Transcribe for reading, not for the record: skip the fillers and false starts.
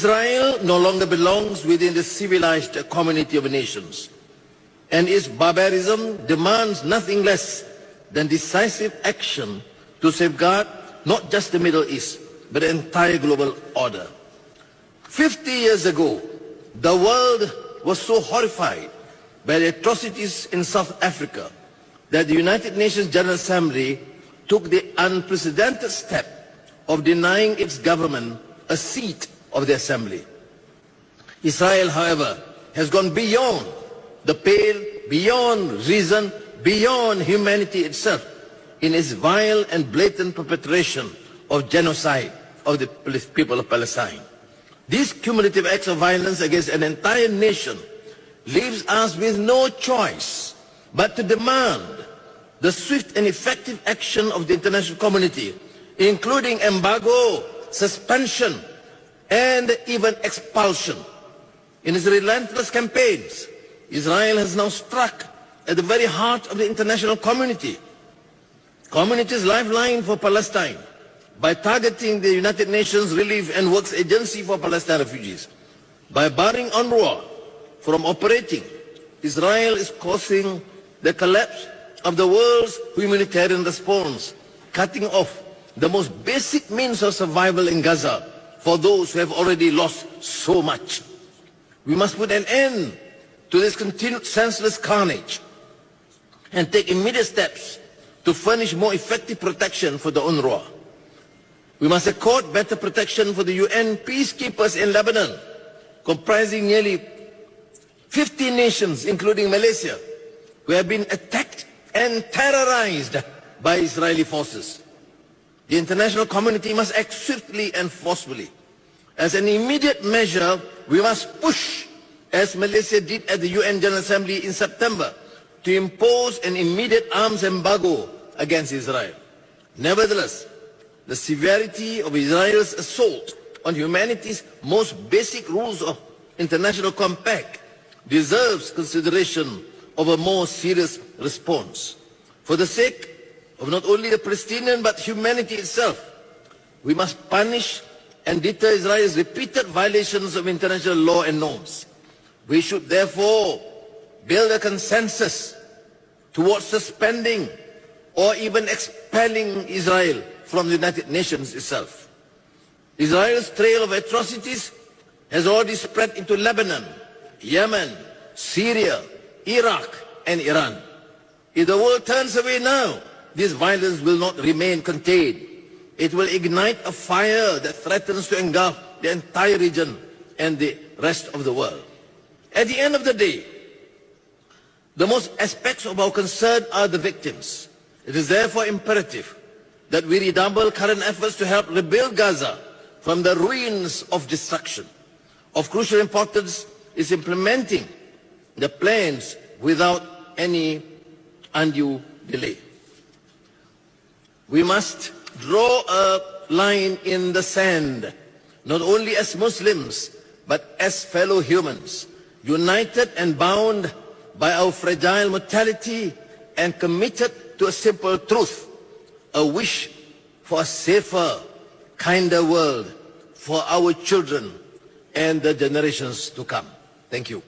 Israel no longer belongs within the civilized community of nations, and its barbarism demands nothing less than decisive action to safeguard not just the Middle East, but the entire global order. 50 years ago, the world was so horrified by the atrocities in South Africa that the United Nations General Assembly took the unprecedented step of denying its government a seat of the Assembly. Israel, however, has gone beyond the pale, beyond reason, beyond humanity itself in its vile and blatant perpetration of genocide of the people of Palestine. These cumulative acts of violence against an entire nation leaves us with no choice but to demand the swift and effective action of the international community, including embargo, suspension, and even expulsion. In its relentless campaigns, Israel has now struck at the very heart of the international community's lifeline for Palestine by targeting the United Nations Relief and Works Agency for Palestine refugees. By barring UNRWA from operating, Israel is causing the collapse of the world's humanitarian response, cutting off the most basic means of survival in Gaza for those who have already lost so much. We must put an end to this continued senseless carnage and take immediate steps to furnish more effective protection for the UNRWA. We must accord better protection for the UN peacekeepers in Lebanon, comprising nearly 50 nations, including Malaysia, who have been attacked and terrorized by Israeli forces. The international community must act swiftly and forcefully. As an immediate measure, we must push, as Malaysia did at the UN General Assembly in September, to impose an immediate arms embargo against Israel. Nevertheless, the severity of Israel's assault on humanity's most basic rules of international compact deserves consideration of a more serious response. For the sake of not only the Palestinian but humanity itself, we must punish and deter Israel's repeated violations of international law and norms. We should therefore build a consensus towards suspending or even expelling Israel from the United Nations itself. Israel's trail of atrocities has already spread into Lebanon, Yemen, Syria, Iraq, and Iran. If the world turns away now, this violence will not remain contained. It will ignite a fire that threatens to engulf the entire region and the rest of the world. At the end of the day, the most aspects of our concern are the victims. It is therefore imperative that we redouble current efforts to help rebuild Gaza from the ruins of destruction. Of crucial importance is implementing the plans without any undue delay. We must draw a line in the sand, not only as Muslims, but as fellow humans, united and bound by our fragile mortality and committed to a simple truth, a wish for a safer, kinder world for our children and the generations to come. Thank you.